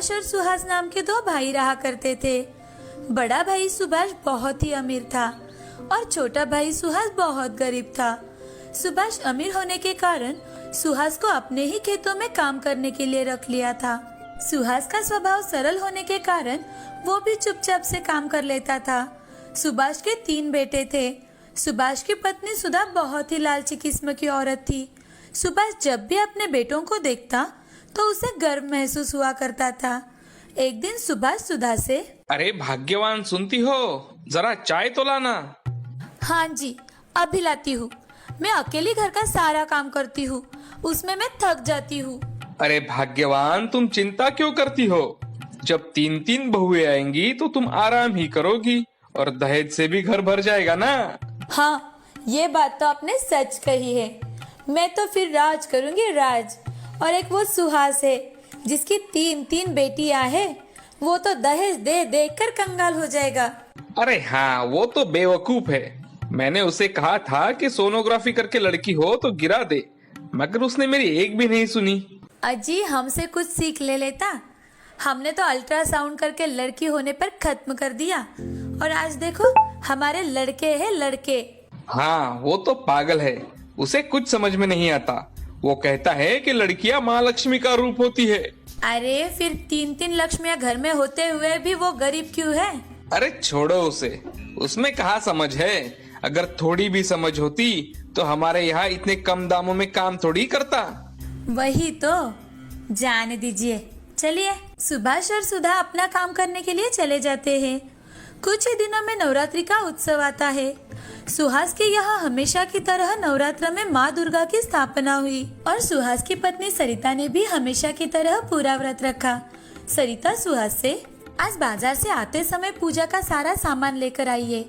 सुभाष और सुहास नाम के दो भाई रहा करते थे। बड़ा भाई सुभाष बहुत ही अमीर था और छोटा भाई सुहास बहुत गरीब था। सुभाष अमीर होने के कारण सुहास को अपने ही खेतों में काम करने के लिए रख लिया था। सुहास का स्वभाव सरल होने के कारण वो भी चुपचाप से काम कर लेता था। सुभाष के 3 बेटे थे। सुभाष की पत्नी सुधा बहुत ही लालची किस्म की औरत थी। सुभाष जब भी अपने बेटों को देखता तो उसे गर्व महसूस हुआ करता था। एक दिन सुभाष सुधा से, अरे भाग्यवान, सुनती हो, जरा चाय तो लाना। हाँ जी, अभी लाती हूँ। मैं अकेली घर का सारा काम करती हूँ, उसमें मैं थक जाती हूँ। अरे भाग्यवान, तुम चिंता क्यों करती हो? जब 3-3 बहुएं आएंगी तो तुम आराम ही करोगी और दहेज से भी घर भर जाएगा ना। हाँ, ये बात तो आपने सच कही है। मैं तो फिर राज करूंगी, राज। और एक वो सुहास है जिसकी 3-3 बेटियां हैं, वो तो दहेज दे दे कर कंगाल हो जाएगा। अरे हाँ, वो तो बेवकूफ है। मैंने उसे कहा था कि सोनोग्राफी करके लड़की हो तो गिरा दे, मगर उसने मेरी एक भी नहीं सुनी। अजी, हमसे कुछ सीख ले लेता। हमने तो अल्ट्रासाउंड करके लड़की होने पर खत्म कर दिया और आज देखो हमारे लड़के हैं, लड़के। हाँ, वो तो पागल है, उसे कुछ समझ में नहीं आता। वो कहता है कि लड़कियां माँ लक्ष्मी का रूप होती है। अरे फिर 3-3 लक्ष्मियां घर में होते हुए भी वो गरीब क्यों है? अरे छोड़ो उसे, उसमें कहाँ समझ है। अगर थोड़ी भी समझ होती तो हमारे यहाँ इतने कम दामों में काम थोड़ी करता। वही तो, जाने दीजिए। चलिए, सुभाष और सुधा अपना काम करने के लिए चले जाते हैं। कुछ ही दिनों में नवरात्रि का उत्सव आता है। सुहास के यहाँ हमेशा की तरह नवरात्र में माँ दुर्गा की स्थापना हुई और सुहास की पत्नी सरिता ने भी हमेशा की तरह पूरा व्रत रखा। सरिता सुहास से, आज बाजार से आते समय पूजा का सारा सामान लेकर आइए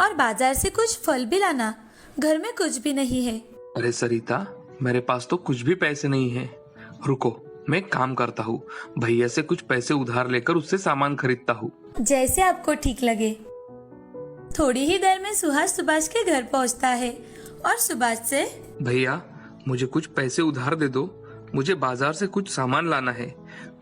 और बाजार से कुछ फल भी लाना, घर में कुछ भी नहीं है। अरे सरिता, मेरे पास तो कुछ भी पैसे नहीं है। रुको, मैं काम करता हूँ, भैया से कुछ पैसे उधार लेकर उससे सामान खरीदता हूँ। जैसे आपको ठीक लगे। थोड़ी ही देर में सुहास सुभाष के घर पहुँचता है और सुभाष से, भैया मुझे कुछ पैसे उधार दे दो, मुझे बाजार से कुछ सामान लाना है,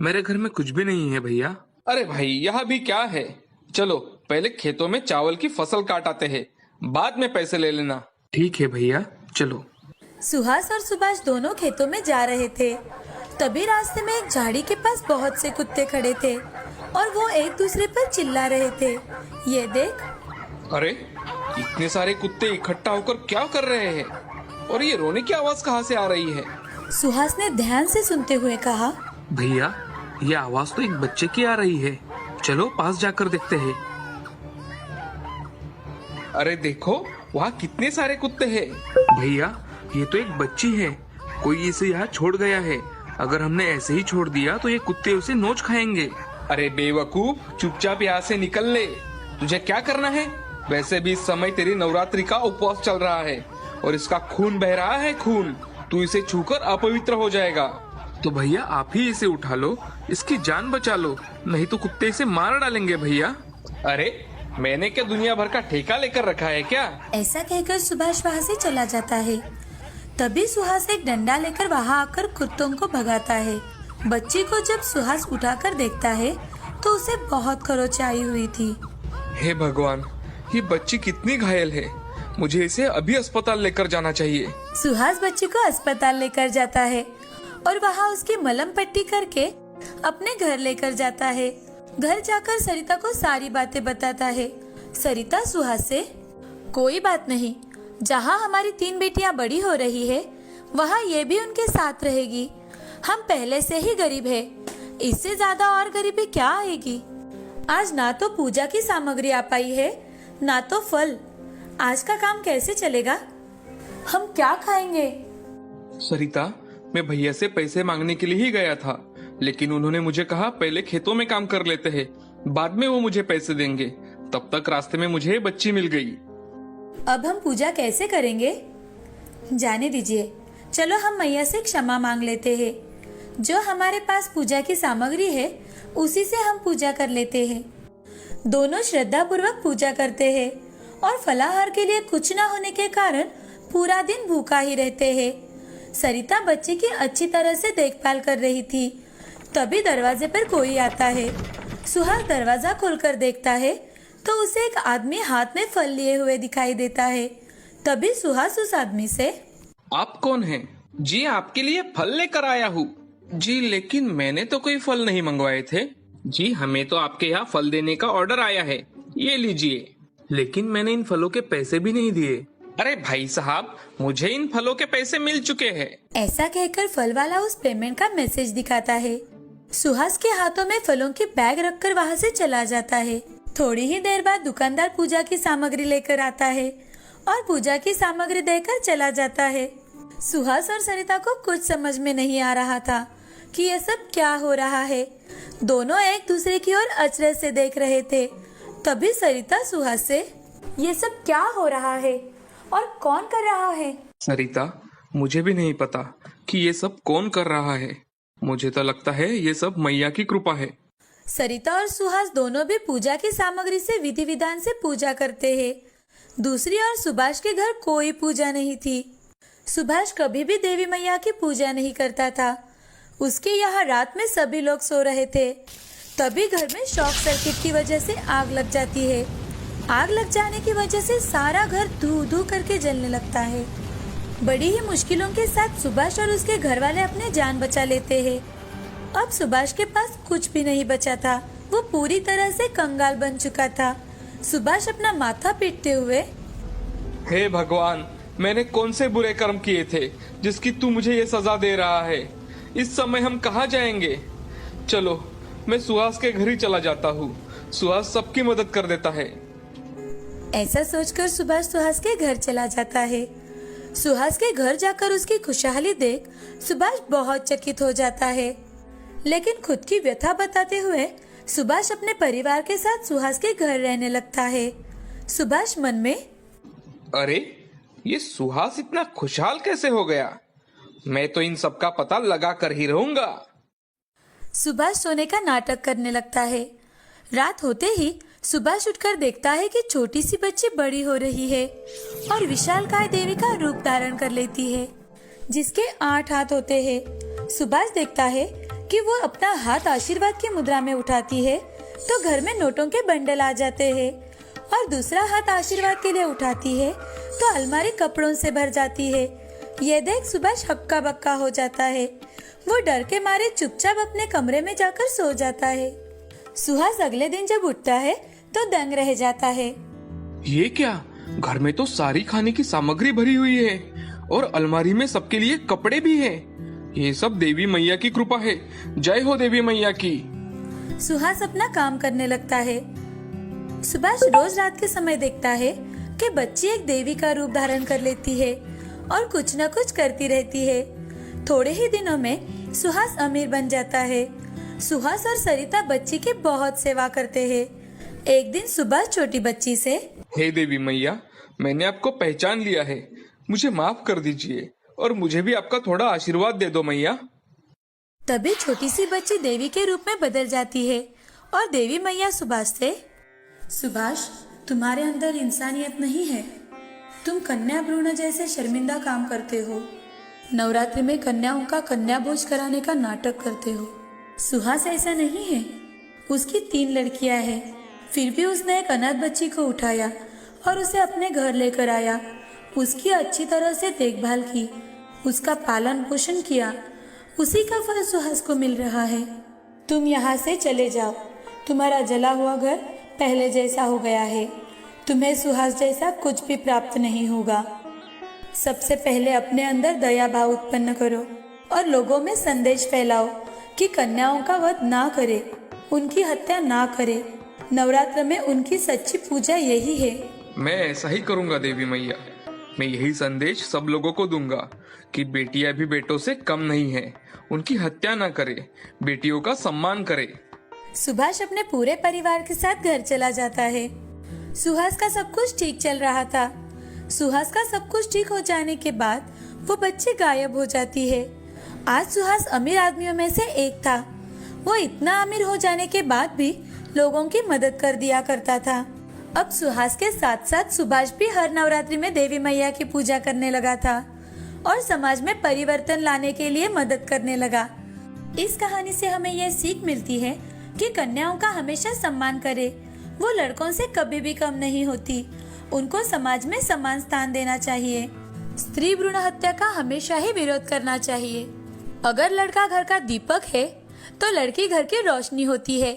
मेरे घर में कुछ भी नहीं है भैया। अरे भाई, यहाँ भी क्या है, चलो पहले खेतों में चावल की फसल काट आते हैं, बाद में पैसे ले लेना। ठीक है भैया, चलो। सुहास और सुभाष दोनों खेतों में जा रहे थे। तभी रास्ते में एक झाड़ी के पास बहुत से कुत्ते खड़े थे और वो एक दूसरे पर चिल्ला रहे थे। ये देख। अरे इतने सारे कुत्ते इकट्ठा होकर क्या कर रहे हैं और ये रोने की आवाज कहाँ से आ रही है? सुहास ने ध्यान से सुनते हुए कहा, भैया ये आवाज तो एक बच्चे की आ रही है, चलो पास जाकर देखते हैं। अरे देखो, वहाँ कितने सारे कुत्ते हैं। भैया ये तो एक बच्ची है, कोई इसे यहाँ छोड़ गया है। अगर हमने ऐसे ही छोड़ दिया तो ये कुत्ते उसे नोच खाएंगे। अरे बेवकूफ, चुपचाप यहाँ से निकल ले। तुझे क्या करना है? वैसे भी इस समय तेरी नवरात्रि का उपवास चल रहा है और इसका खून बह रहा है, खून। तू इसे छूकर अपवित्र हो जाएगा। तो भैया आप ही इसे उठा लो, इसकी जान बचा लो, नहीं तो कुत्ते इसे मार डालेंगे भैया। अरे मैंने क्या दुनिया भर का ठेका लेकर रखा है क्या? ऐसा कहकर सुभाष वहाँ से चला जाता है। तभी सुहास एक डंडा लेकर वहाँ आकर कुत्तों को भगाता है। बच्ची को जब सुहास उठाकर देखता है तो उसे बहुत खरोच आई हुई थी। हे भगवान, ये बच्ची कितनी घायल है, मुझे इसे अभी अस्पताल लेकर जाना चाहिए। सुहास बच्ची को अस्पताल लेकर जाता है और वहाँ उसकी मलहम पट्टी करके अपने घर लेकर जाता है। घर जाकर सरिता को सारी बातें बताता है। सरिता सुहास से, कोई बात नहीं, जहाँ हमारी 3 बेटियां बड़ी हो रही है वहाँ ये भी उनके साथ रहेगी। हम पहले से ही गरीब है, इससे ज्यादा और गरीबी क्या आएगी। आज ना तो पूजा की सामग्री आ पाई है, ना तो फल। आज का काम कैसे चलेगा? हम क्या खाएंगे? सरिता, मैं भैया से पैसे मांगने के लिए ही गया था, लेकिन उन्होंने मुझे कहा पहले खेतों में काम कर लेते हैं, बाद में वो मुझे पैसे देंगे। तब तक रास्ते में मुझे बच्ची मिल गई। अब हम पूजा कैसे करेंगे? जाने दीजिए, चलो हम मैया से क्षमा मांग लेते हैं। जो हमारे पास पूजा की सामग्री है उसी से हम पूजा कर लेते हैं। दोनों श्रद्धा पूर्वक पूजा करते हैं और फलाहार के लिए कुछ न होने के कारण पूरा दिन भूखा ही रहते हैं। सरिता बच्चे की अच्छी तरह से देखभाल कर रही थी। तभी दरवाजे पर कोई आता है। सुहास दरवाजा खोलकर देखता है तो उसे एक आदमी हाथ में फल लिए हुए दिखाई देता है। तभी सुहास उस आदमी से, आप कौन हैं? जी आपके लिए फल लेकर आया हूँ। जी लेकिन मैंने तो कोई फल नहीं मंगवाए थे। जी हमें तो आपके यहाँ फल देने का ऑर्डर आया है, ये लीजिए। लेकिन मैंने इन फलों के पैसे भी नहीं दिए। अरे भाई साहब, मुझे इन फलों के पैसे मिल चुके हैं। ऐसा कहकर फल वाला उस पेमेंट का मैसेज दिखाता है। सुहास के हाथों में फलों की बैग रखकर वहाँ से चला जाता है। थोड़ी ही देर बाद दुकानदार पूजा की सामग्री लेकर आता है और पूजा की सामग्री देकर चला जाता है। सुहास और सरिता को कुछ समझ में नहीं आ रहा था कि ये सब क्या हो रहा है। दोनों एक दूसरे की ओर अचरज से देख रहे थे। तभी सरिता सुहास से, ये सब क्या हो रहा है और कौन कर रहा है? सरिता, मुझे भी नहीं पता कि ये सब कौन कर रहा है। मुझे तो लगता है ये सब मैया की कृपा है। सरिता और सुहास दोनों भी पूजा की सामग्री से विधि विधान से पूजा करते हैं। दूसरी ओर सुभाष के घर कोई पूजा नहीं थी। सुभाष कभी भी देवी मैया की पूजा नहीं करता था। उसके यहाँ रात में सभी लोग सो रहे थे। तभी घर में शॉर्ट सर्किट की वजह से आग लग जाती है। आग लग जाने की वजह से सारा घर धू धू करके जलने लगता है। बड़ी ही मुश्किलों के साथ सुभाष और उसके घर वाले अपने जान बचा लेते हैं। अब सुभाष के पास कुछ भी नहीं बचा था। वो पूरी तरह से कंगाल बन चुका था। सुभाष अपना माथा पीटते हुए, हे भगवान, मैंने कौन से बुरे कर्म किए थे जिसकी तू मुझे ये सजा दे रहा है? इस समय हम कहाँ जाएंगे? चलो मैं सुहास के घर ही चला जाता हूँ। सुहास सबकी मदद कर देता है। ऐसा सोचकर सुभाष सुहास के घर चला जाता है। सुहास के घर जाकर उसकी खुशहाली देख सुभाष बहुत चकित हो जाता है। लेकिन खुद की व्यथा बताते हुए सुभाष अपने परिवार के साथ सुहास के घर रहने लगता है। सुभाष मन में, अरे ये सुहास इतना खुशहाल कैसे हो गया? मैं तो इन सब का पता लगा कर ही रहूंगा। सुभाष सोने का नाटक करने लगता है। रात होते ही सुभाष उठकर देखता है कि छोटी सी बच्ची बड़ी हो रही है और विशालकाय देवी का रूप धारण कर लेती है, जिसके 8 हाथ होते हैं। सुभाष देखता है कि वो अपना हाथ आशीर्वाद की मुद्रा में उठाती है तो घर में नोटों के बंडल आ जाते हैं और दूसरा हाथ आशीर्वाद के लिए उठाती है तो अलमारी कपड़ों से भर जाती है। ये देख सुभाष हक्का बक्का हो जाता है। वो डर के मारे चुपचाप अपने कमरे में जाकर सो जाता है। सुहास अगले दिन जब उठता है तो दंग रह जाता है। ये क्या? घर में तो सारी खाने की सामग्री भरी हुई है और अलमारी में सबके लिए कपड़े भी हैं। ये सब देवी मैया की कृपा है। जय हो देवी मैया की। सुहास अपना काम करने लगता है। सुभाष रोज रात के समय देखता है कि बच्ची एक देवी का रूप धारण कर लेती है और कुछ न कुछ करती रहती है। थोड़े ही दिनों में सुहास अमीर बन जाता है। सुहास और सरिता बच्ची की बहुत सेवा करते हैं। एक दिन सुभाष छोटी बच्ची से, हे देवी मैया, मैंने आपको पहचान लिया है, मुझे माफ कर दीजिए और मुझे भी आपका थोड़ा आशीर्वाद दे दो मैया। तभी छोटी सी बच्ची देवी के रूप में बदल जाती है और देवी मैया सुभाष से, सुभाष, तुम्हारे अंदर इंसानियत नहीं है। तुम कन्या भ्रूण जैसे शर्मिंदा काम करते हो। नवरात्रि में कन्याओं का कन्या भोज कराने का नाटक करते हो। सुहास ऐसा नहीं है। उसकी 3 लड़कियां हैं, फिर भी उसने एक अनाथ बच्ची को उठाया और उसे अपने घर लेकर आया। उसकी अच्छी तरह से देखभाल की, उसका पालन पोषण किया। उसी का फल सुहास को मिल रहा है। तुम यहाँ से चले जाओ। तुम्हारा जला हुआ घर पहले जैसा हो गया है। तुम्हें सुहास जैसा कुछ भी प्राप्त नहीं होगा। सबसे पहले अपने अंदर दया भाव उत्पन्न करो और लोगों में संदेश फैलाओ कि कन्याओं का वध ना करे, उनकी हत्या ना करे। नवरात्र में उनकी सच्ची पूजा यही है। मैं ऐसा ही करूंगा देवी मैया। मैं यही संदेश सब लोगों को दूंगा कि बेटियां भी बेटों से कम नहीं है। उनकी हत्या ना करे, बेटियों का सम्मान करे। सुभाष अपने पूरे परिवार के साथ घर चला जाता है। सुहास का सब कुछ ठीक चल रहा था। सुहास का सब कुछ ठीक हो जाने के बाद वो बच्ची गायब हो जाती है। आज सुहास अमीर आदमियों में से एक था। वो इतना अमीर हो जाने के बाद भी लोगों की मदद कर दिया करता था। अब सुहास के साथ साथ सुभाष भी हर नवरात्रि में देवी मैया की पूजा करने लगा था और समाज में परिवर्तन लाने के लिए मदद करने लगा। इस कहानी से हमें यह सीख मिलती है कि कन्याओं का हमेशा सम्मान करे। वो लड़कों से कभी भी कम नहीं होती। उनको समाज में समान स्थान देना चाहिए। स्त्री भ्रूण हत्या का हमेशा ही विरोध करना चाहिए। अगर लड़का घर का दीपक है तो लड़की घर की रोशनी होती है।